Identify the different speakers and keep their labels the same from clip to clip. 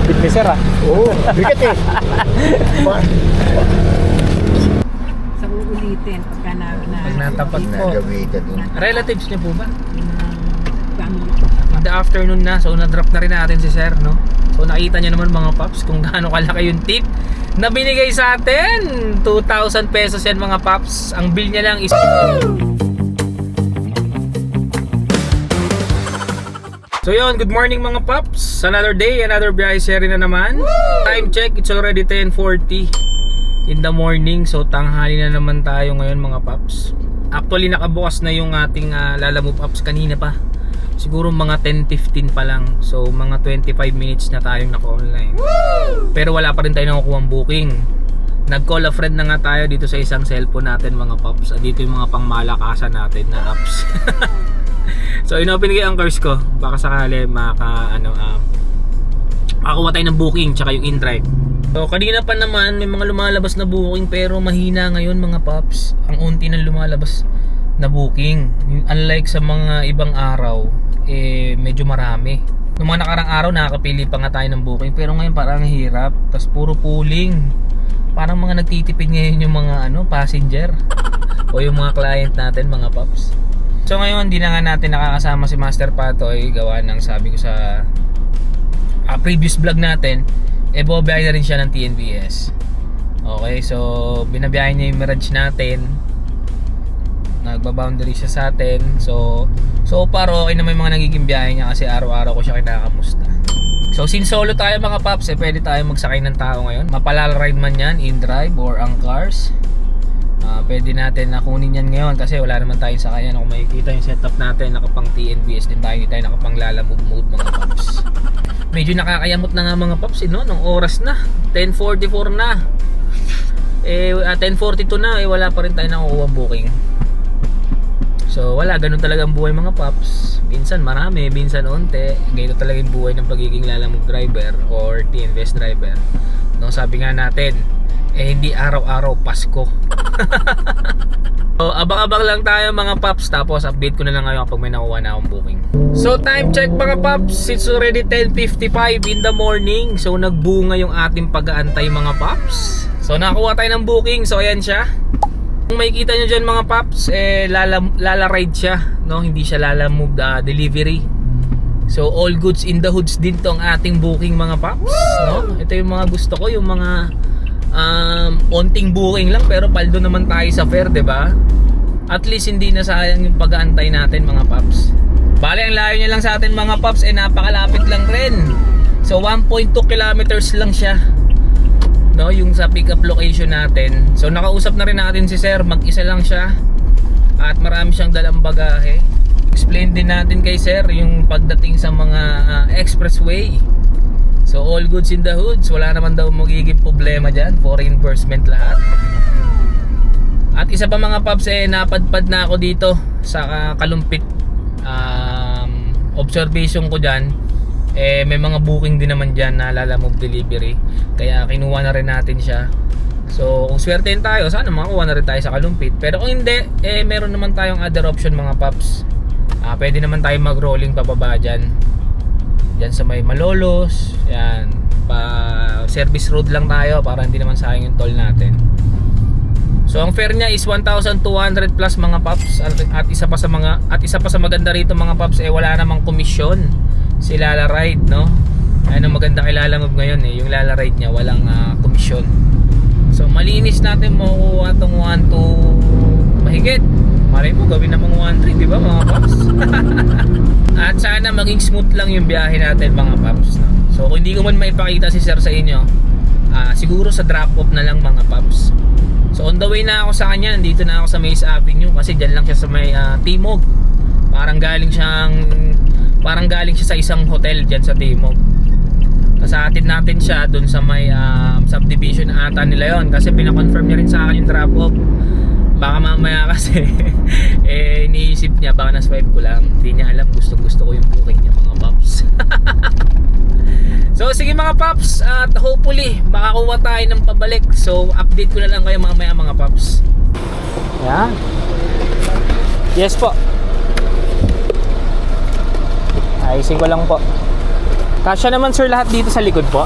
Speaker 1: bitbit ni sir ah.
Speaker 2: Oo, bigat eh.
Speaker 3: Sa uulitin pagka
Speaker 1: Pag natapat po.
Speaker 2: Nagawitan doon.
Speaker 1: Relatives niyo po ba?
Speaker 3: family.
Speaker 1: In the afternoon na, so na-drop na rin natin si sir, no? So nakita niyo naman mga paps kung gaano kalaki yung tip na binigay sa atin. 2,000 pesos yan mga paps. Ang bill niya lang is... So yun, good morning mga paps. Another day, another biyahe series na naman. Time check, it's already 10:40 in the morning. So tanghali na naman tayo ngayon mga paps. Actually nakabukas na yung ating Lalamove apps kanina pa. Siguro mga 10:15 pa lang. So mga 25 minutes na tayong naka-online. Pero wala pa rin tayo nakukuhang booking. Nag-call a friend na nga tayo dito sa isang cellphone natin mga paps. Dito yung mga pangmalakasan natin na apps. So inopen ko yung anchors ko. Baka sakali makakuha tayo ng booking tsaka yung in-drive. So kanina pa naman may mga lumalabas na booking, pero mahina ngayon mga paps. Ang unti ng lumalabas na booking. Unlike sa mga ibang araw, medyo marami. Noong mga nakarang araw nakakapili pa nga tayo ng booking, pero ngayon parang hirap. Tapos puro pooling. Parang mga nagtitipid ngayon yung mga passenger o yung mga client natin mga paps. So ngayon hindi na nga natin nakakasama si Master Patoy, gawa ng sabi ko sa previous vlog natin, bumabiyahe na rin siya ng TNVS. Okay, so binabiyahe niya yung Mirage natin. Nagba-boundary siya sa atin. So far okay na may mga nagiging biyahe niya kasi araw-araw ko siya kinakamusta. So since solo tayo mga paps, pwede tayo magsakay ng tao ngayon. Mapalala ride man yan, in-drive or ang cars. Pwede natin nakunin yan ngayon kasi wala naman tayong sakayan. Kung makikita yung setup natin, nakapang TNVS din tayo, hindi tayo nakapang Lalamove mode mga paps. Medyo nakakayamot na nga mga paps, nung oras na 10:44 na, 10:42 na, wala pa rin tayo nakukuha booking. So wala, ganun talaga ang buhay mga paps. Minsan marami, minsan onte. Ganito talaga yung buhay ng pagiging Lalamove driver or TNVS driver. Sabi nga natin, hindi araw-araw Pasko. So abang-abang lang tayo mga paps, tapos update ko na lang ngayon kapag may nakuha na akong booking. So time check mga paps, it's already 10:55 in the morning. So nagbunga yung ating pag-aantay mga paps. So nakakuha tayo ng booking, so ayan siya. Kung makikita nyo dyan mga paps, Lala ride siya, hindi siya Lalamove delivery. So all goods in the hoods din tong ating booking mga paps, Ito yung mga gusto ko, yung mga onting booking lang pero paldo naman tayo sa fare, 'di ba? At least hindi na sayang yung pag-aantay natin mga paps. Bale ang layo niya lang sa atin mga paps napakalapit lang rin. So 1.2 kilometers lang siya. Yung sa pick up location natin. So nakausap na rin natin si sir, mag-isa lang siya. At marami siyang dalang bagahe. Explain din natin kay sir yung pagdating sa mga expressway. So all goods in the hoods, wala naman daw magiging problema dyan for reimbursement lahat. At isa pa mga paps, napadpad na ako dito sa Kalumpit. Observation ko dyan, may mga booking din naman dyan na Lalamove delivery. Kaya kinuha na rin natin siya. So kung swertein tayo, sana makakuha na rin tayo sa Kalumpit. Pero kung hindi, meron naman tayong other option mga paps. Pwede naman tayo mag-rolling pababa dyan. Diyan sa may Malolos, yan, service road lang tayo para hindi naman sayang yung toll natin. So ang fare niya is 1,200 plus mga paps. At isa pa sa maganda rito mga paps, wala namang komisyon si Lala Ride, Ayun ang maganda kay Lalamove ngayon, yung Lala Ride niya walang komisyon. So malinis natin makukuha tong 1,200 mahigit. Malay mo gawin namang 1,300, di ba mga paps? At sana maging smooth lang yung biyahe natin mga paps. So kung hindi ko man maipakita si sir sa inyo, siguro sa drop off na lang mga paps. So on the way na ako sa kanya, nandito na ako sa Mays Avenue kasi dyan lang siya sa may Timog. Parang galing siya sa isang hotel dyan sa Timog. Kasatid natin siya dun sa may subdivision ata nila yon, kasi pinakonfirm niya rin sa akin yung drop off. Baka mamaya kasi iniisip niya baka na-swipe ko lang. Hindi niya alam, gusto ko yung booking niya mga paps. So sige mga paps, at hopefully makakuha tayo ng pabalik. So update ko na lang kayo mamaya mga paps. Yan. Yes po. Ayusin ko lang po. Kasya naman sir lahat dito sa likod po.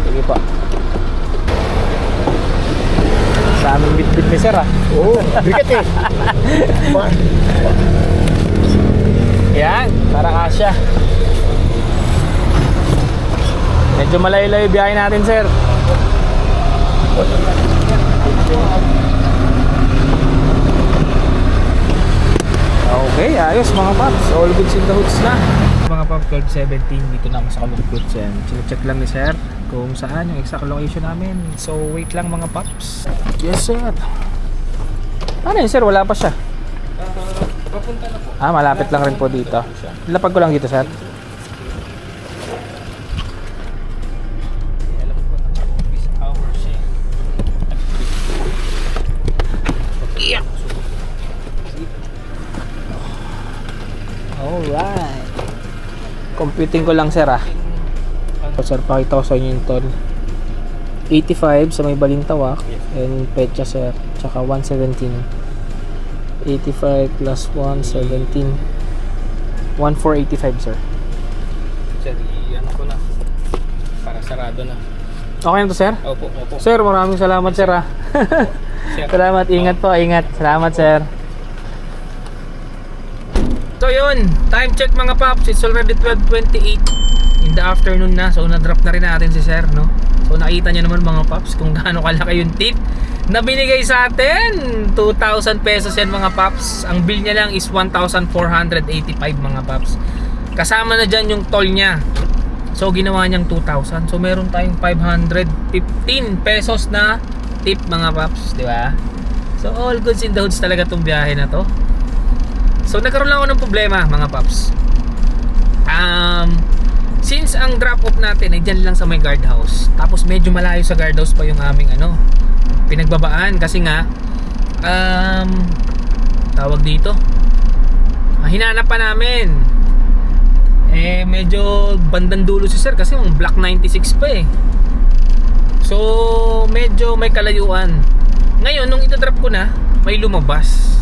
Speaker 1: Sige po. Sa aming bit-bit ni sir
Speaker 2: Oo, bigat eh.
Speaker 1: Yan, para kasya. Medyo malayo-layo biyahe natin sir. Okay, ayos mga paps. All goods in the hoods na. Mga paps, 12:17 dito na ako sa Kalug Goods yan. Check lang ni sir kung saan yung exact location namin. So wait lang mga paps. Yes sir. Ano yun sir? Wala pa siya.
Speaker 4: Papunta na po.
Speaker 1: Malapit lang rin po dito. Lapag ko lang dito sir.
Speaker 4: Alam ko na office hours eh.
Speaker 1: Alright. Computing ko lang sir So, sir, pakita ko sa inyo yung toll. 85 sa may Balintawak and Pecha sir. Tsaka 117. 85 plus 117. 1485 sir.
Speaker 4: Sir, ano ko na. Para sarado na.
Speaker 1: Okay na to sir?
Speaker 4: Opo.
Speaker 1: Sir, maraming salamat sir
Speaker 4: Sir.
Speaker 1: Salamat, ingat po, ingat. Salamat sir. So yun, time check mga paps. It's already 12:28 in the afternoon na. So na-drop na rin natin si sir, no? So nakita nyo naman mga paps kung gaano kalaki yung tip na binigay sa atin. 2,000 pesos yan mga paps. Ang bill niya lang is 1,485 mga paps. Kasama na dyan yung toll niya. So ginawa niyang 2,000. So meron tayong 515 pesos na tip mga paps, di ba? So all goods in the hoods talaga tong biyahe na to. So nagkaroon lang ako ng problema mga paps. Since ang drop off natin ay dyan lang sa may guardhouse, tapos medyo malayo sa guardhouse pa yung aming pinagbabaan kasi nga tawag dito, hinanap pa namin medyo bandang dulo si sir kasi yung block 96 pa so medyo may kalayuan. Ngayon nung ito-drop ko na, may lumabas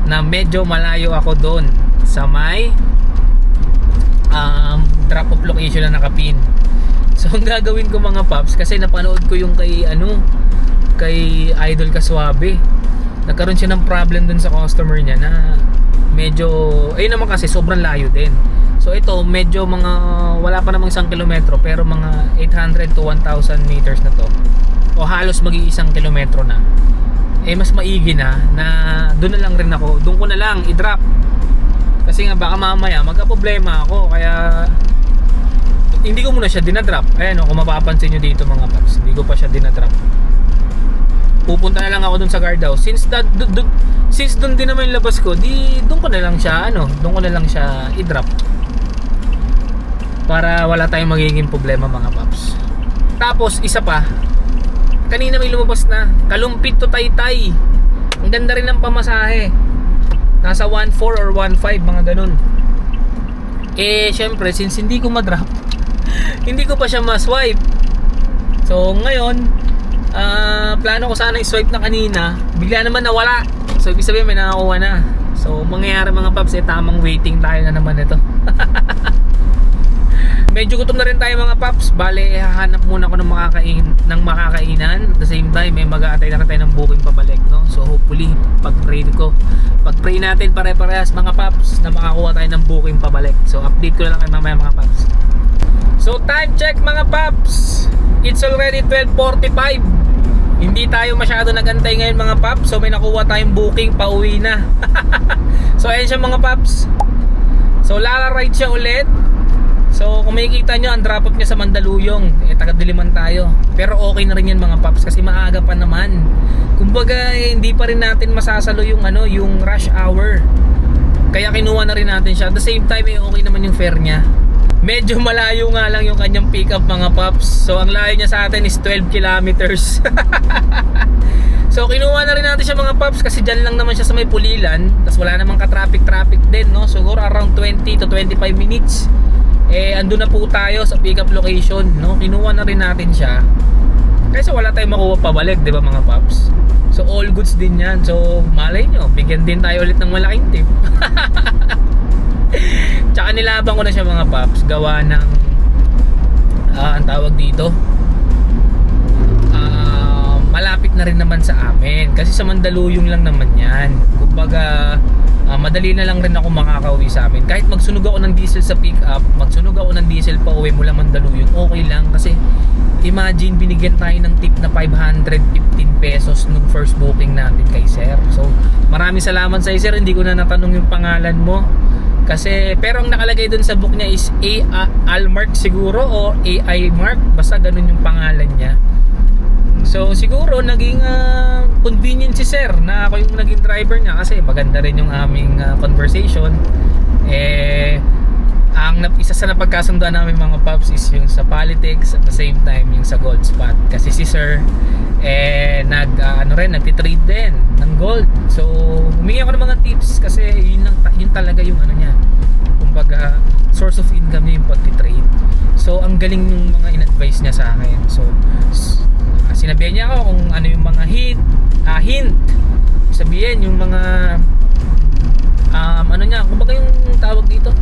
Speaker 1: na medyo malayo ako doon sa may drop off location na nakapin. So ang gagawin ko mga paps, kasi napanood ko yung kay Idol Kaswabe, nagkaroon siya ng problem dun sa customer niya na medyo, ayun naman kasi sobrang layo din. So ito medyo mga wala pa namang 1 kilometro pero mga 800 to 1,000 meters na to, o halos mag-iisang kilometro na. Mas maigi na doon na lang rin ako, doon ko na lang i-drop kasi nga baka mamaya magka-problema ako, kaya hindi ko muna siya dinadrop. Ayan kung mapapansin nyo dito mga paps, hindi ko pa siya dinadrop. Pupunta na lang ako doon sa guardhouse. Since doon din naman yung labas ko, doon ko na lang siya i-drop para wala tayong magiging problema mga paps. Tapos isa pa, kanina may lumabas na Kalumpit to Taytay. Ang ganda rin ng pamasahe, nasa 1.4 or 1.5 mga ganun. Syempre since hindi ko ma-drop hindi ko pa siya ma-swipe. So ngayon plano ko sana i-swipe na kanina, bigla naman nawala. So ibig sabihin may nakakuha na. So mangyayari mga paps, tamang waiting tayo na naman ito. Medyo gutom na rin tayo mga paps. Bale, hahanap muna ako ng makakainan. At the same time, may mag-aantay na tayo ng booking pabalik, no? So hopefully, pag-pray natin pare-parehas mga paps na makakuha tayo ng booking pabalik. So update ko na lang kayo mamaya mga paps. So time check mga paps, it's already 12:45. Hindi tayo masyado nagantay ngayon mga paps. So may nakuha tayong booking, pauwi na. So ayan siya mga paps. So lara-ride siya ulit. So kung makikita nyo, ang drop off niya sa Mandaluyong, taga-Diliman tayo. Pero okay na rin yan mga paps kasi maaga pa naman. Kumbaga hindi pa rin natin masasalo yung yung rush hour. Kaya kinuha na rin natin siya. At the same time okay naman yung fare niya. Medyo malayo nga lang yung kanyang pick up mga paps. So ang layo niya sa atin is 12 kilometers. So kinuha na rin natin siya mga paps kasi dyan lang naman siya sa may Pulilan. Tapos wala namang ka-traffic din, no? Siguro around 20 to 25 minutes andun na po tayo sa pick up location, no? Kinuha na rin natin siya kasi wala tayong makuha pabalik, di ba mga paps? So all goods din yan. So malay nyo, bigyan din tayo ulit ng malaking tip. Tsaka Tsaka nilabang ko na siya mga paps, gawa ng ang tawag dito, malapit na rin naman sa amin kasi sa Mandaluyong lang naman yan. Kumbaga madali na lang rin ako makakauwi sa amin. Kahit magsunog ako ng diesel sa pick up, magsunog ako ng diesel pa uwi mula Mandaluyong, okay lang. Kasi imagine, binigyan tayo ng tip na 515 pesos nung first booking natin kay sir. So maraming salamat sa sir. Hindi ko na natanong yung pangalan mo kasi, pero ang nakalagay dun sa book niya is Almark siguro o AI Mark, basta ganun yung pangalan niya. So siguro naging convenient si sir na ako yung naging driver niya kasi maganda rin yung aming conversation. Ang isa sa napagkasunduan namin mga paps is yung sa politics, at the same time yung sa gold spot. Kasi si sir nagtitrade din ng gold. So humingi ako ng mga tips kasi yun talaga yung ano niya. Kumbaga source of income niya yung pagtitrade. So ang galing yung mga in-advise niya sa akin. So sinabihan niya ako kung ano yung mga hint. Sabihin yung mga ano niya, kumbaga yung tawag dito,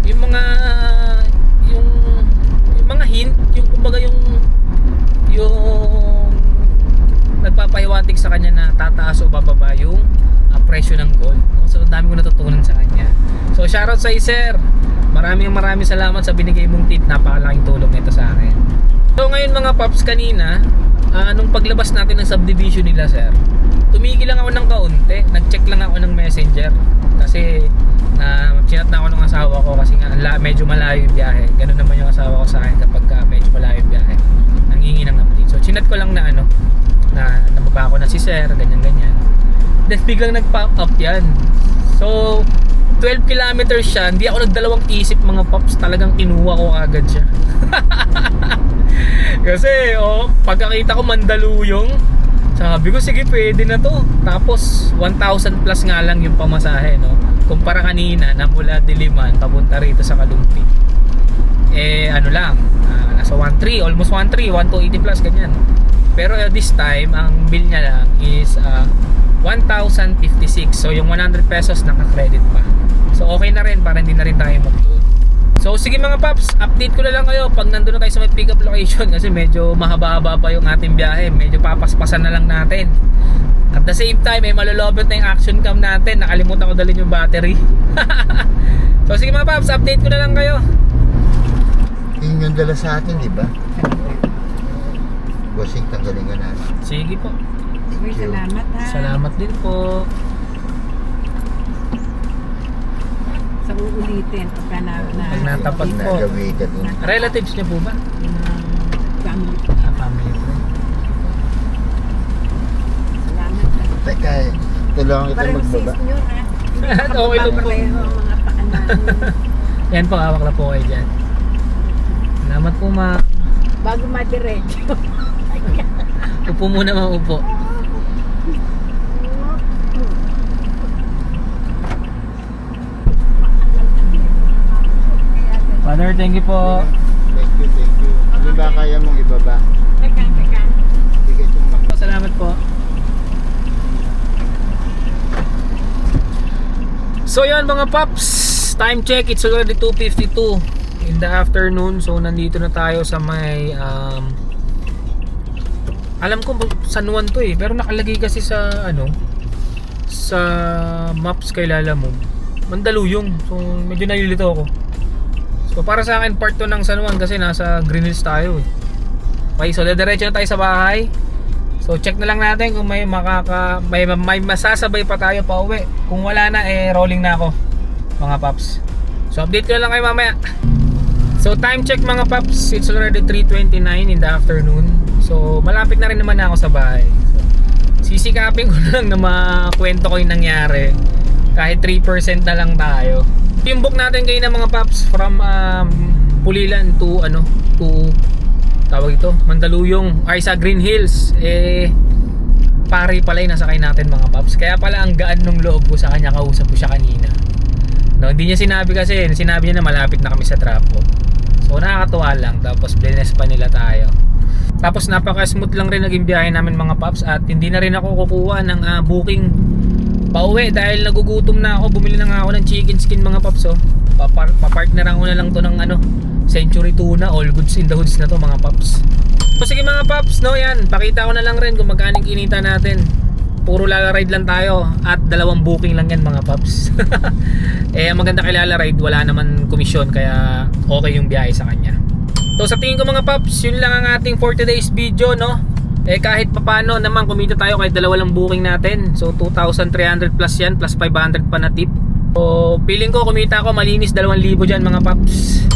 Speaker 1: yung mga hint, yung kumbaga yung nagpapahiwatig sa kanya na tataas o bababa yung presyo ng gold, no? So ang dami ko natutunan sa kanya. So shoutout sa sir. Maraming salamat sa binigay mong tip. Napakalaking tulong nito sa akin. So ngayon mga paps, kanina nung paglabas natin ng subdivision nila sir, tumigil lang ako ng kaunti. Nag-check lang ako ng messenger kasi chinat na ako ng asawa ko kasi nga medyo malayo yung biyahe. Ganun naman yung asawa ko sa akin kapag medyo malayo yung biyahe, nangingi ng update. So chinat ko lang na nababa ko na si sir, ganyan. Then biglang nag-pop up yan. So 12 kilometers siya, hindi ako nagdalawang isip mga paps, talagang kinuha ko agad siya. Kasi pagkakita ko Mandaluyong, sabi ko sige pwede na to. Tapos 1,000 plus nga lang yung pamasahe, no? Kumpara kanina na mula Diliman papunta rito sa Kalumpit, nasa 1,300, almost 1,300, 1,280 plus ganyan. Pero this time ang bill niya lang is 1,056. So yung 100 pesos naka-credit pa. So okay na rin, para hindi na rin tayo mag-load. So sige mga paps, update ko na lang kayo pag nandun na tayo sa may pick up location kasi medyo mahaba-haba pa yung ating biyahe. Medyo papaspasan na lang natin. At the same time, malulobot na yung action cam natin. Nakalimutan ko dalhin yung battery. So sige mga paps, update ko na lang kayo.
Speaker 2: Yun yung dala sa atin, di ba? Bossing, tanggalin ka natin.
Speaker 1: Sige po.
Speaker 3: Uy, salamat ha.
Speaker 1: Salamat din po.
Speaker 3: Sa uulitin pagka
Speaker 1: Pag natapat po.
Speaker 2: Nagawitan din.
Speaker 1: Relatives niya po ba?
Speaker 3: family.
Speaker 1: Family po.
Speaker 3: Salamat ha.
Speaker 2: Teka, tulungan kita
Speaker 3: Parang
Speaker 2: magbaba.
Speaker 3: sis nyo ha.
Speaker 1: Okay lang po.
Speaker 3: Papareho ang mga paan namin.
Speaker 1: Yan po, hawak na po kayo dyan. Salamat po ma.
Speaker 3: Bago madiretso.
Speaker 1: Upo muna, maupo. Father, thank you po.
Speaker 2: Thank you. Ano ba kaya mong ibaba?
Speaker 3: Teka.
Speaker 2: Sige itong mga.
Speaker 1: Salamat po. So yan mga paps, time check, it's already 2:52 in the afternoon. So nandito na tayo sa may alam ko San Juan to pero nakalagay kasi sa sa maps kay Lalamove Mandaluyong. So medyo nalilito ako. So para sa akin part 2 ng San Juan kasi nasa Green Hills tayo Okay, so diretso na tayo sa bahay. So check na lang natin kung may masasabay pa tayo pa uwi. Kung wala na rolling na ako mga paps. So update ko na lang kayo mamaya. So time check mga paps, it's already 3:29 in the afternoon. So malapit na rin naman ako sa bahay. So, sisikapin ko lang na makwento ko yung nangyari. Kahit 3% na lang tayo. Yung book natin kayo na mga paps from Pulilan to tawag ito, Mandaluyong ay sa Green Hills. Pare pala yung nasakay natin mga paps. Kaya pala ang gaan nung loob ko sa kanya, kausap ko siya kanina. No, hindi niya sinabi kasi, sinabi niya na malapit na kami sa Trapo. So nakakatuwa lang, tapos blines pa nila tayo. Tapos napaka-smooth lang rin naging biyahe namin mga paps. At hindi na rin ako kukuha ng booking pauwi dahil nagugutom na ako. Bumili na nga ako ng chicken skin mga paps Papartneran ko na lang to ng ano, Century Tuna, all goods in the hoods na to mga paps. So sige mga paps, no, yan, pakita ko na lang rin kung magkano kinita natin. Puro Lala Ride lang tayo at 2 booking lang yan mga paps. Eh maganda kay Lala Ride, wala naman komisyon, kaya okay yung biyahe sa kanya. So sa tingin ko mga paps, yun lang ang ating for today's video, no. Eh kahit papano naman kumita tayo kahit 2 lang booking natin. So 2,300 plus yan, plus 500 pa na tip. So feeling ko kumita ako malinis 2,000 dyan mga paps.